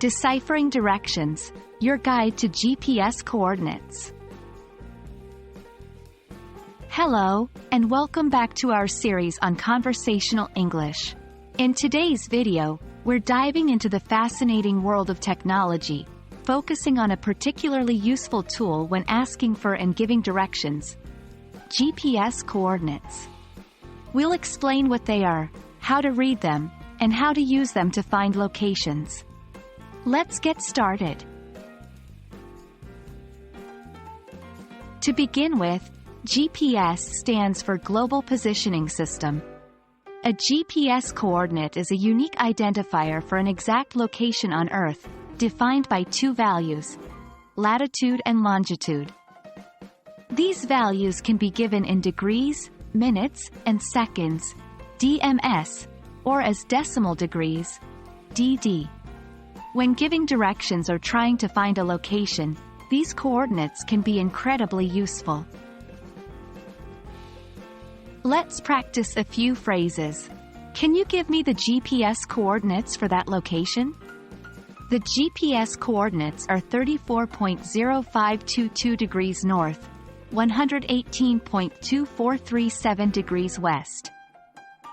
Deciphering directions, your guide to GPS coordinates. Hello, and welcome back to our series on conversational English. In today's video, we're diving into the fascinating world of technology, focusing on a particularly useful tool when asking for and giving directions: GPS coordinates. We'll explain what they are, how to read them, and how to use them to find locations. Let's get started. To begin with, GPS stands for Global Positioning System. A GPS coordinate is a unique identifier for an exact location on Earth, defined by two values: latitude and longitude. These values can be given in degrees, minutes, and seconds, DMS, or as decimal degrees, DD. When giving directions or trying to find a location, these coordinates can be incredibly useful. Let's practice a few phrases. Can you give me the GPS coordinates for that location? The GPS coordinates are 34.0522 degrees north, 118.2437 degrees west.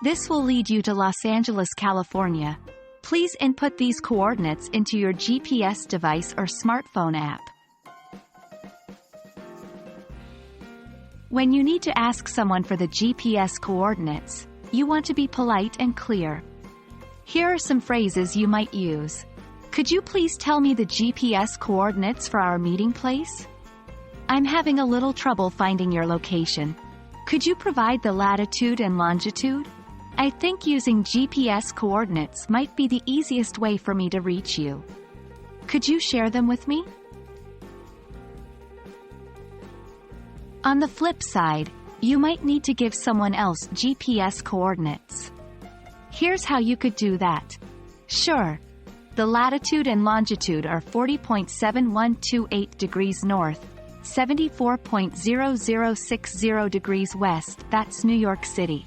This will lead you to Los Angeles, California. Please input these coordinates into your GPS device or smartphone app. When you need to ask someone for the GPS coordinates, you want to be polite and clear. Here are some phrases you might use. Could you please tell me the GPS coordinates for our meeting place? I'm having a little trouble finding your location. Could you provide the latitude and longitude? I think using GPS coordinates might be the easiest way for me to reach you. Could you share them with me? On the flip side, you might need to give someone else GPS coordinates. Here's how you could do that. Sure. The latitude and longitude are 40.7128 degrees north, 74.0060 degrees west. That's New York City.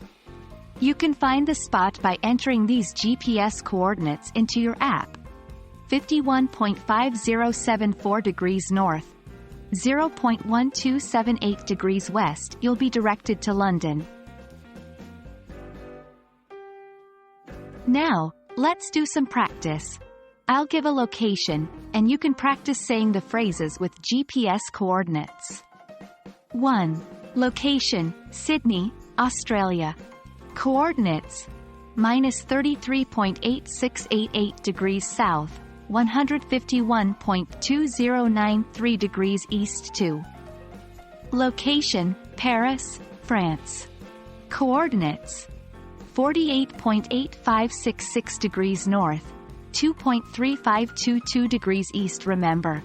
You can find the spot by entering these GPS coordinates into your app. 51.5074 degrees north, 0.1278 degrees west. You'll be directed to London. Now, let's do some practice. I'll give a location, and you can practice saying the phrases with GPS coordinates. 1. Location: Sydney, Australia. Coordinates: -33.8688 degrees south, 151.2093 degrees east to. Location: Paris, France. Coordinates: 48.8566 degrees north, 2.3522 degrees east. Remember,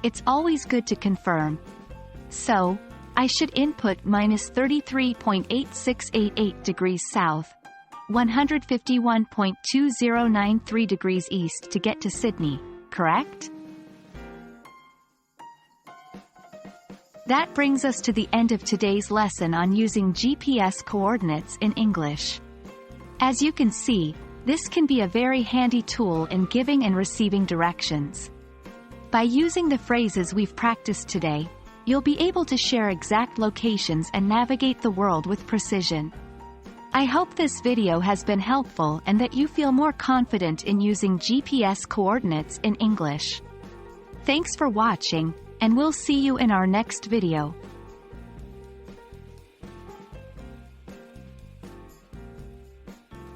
it's always good to confirm. So, I should input -33.8688 degrees south, 151.2093 degrees east to get to Sydney, correct? That brings us to the end of today's lesson on using GPS coordinates in English. As you can see, this can be a very handy tool in giving and receiving directions. By using the phrases we've practiced today, you'll be able to share exact locations and navigate the world with precision. I hope this video has been helpful and that you feel more confident in using GPS coordinates in English. Thanks for watching, and we'll see you in our next video.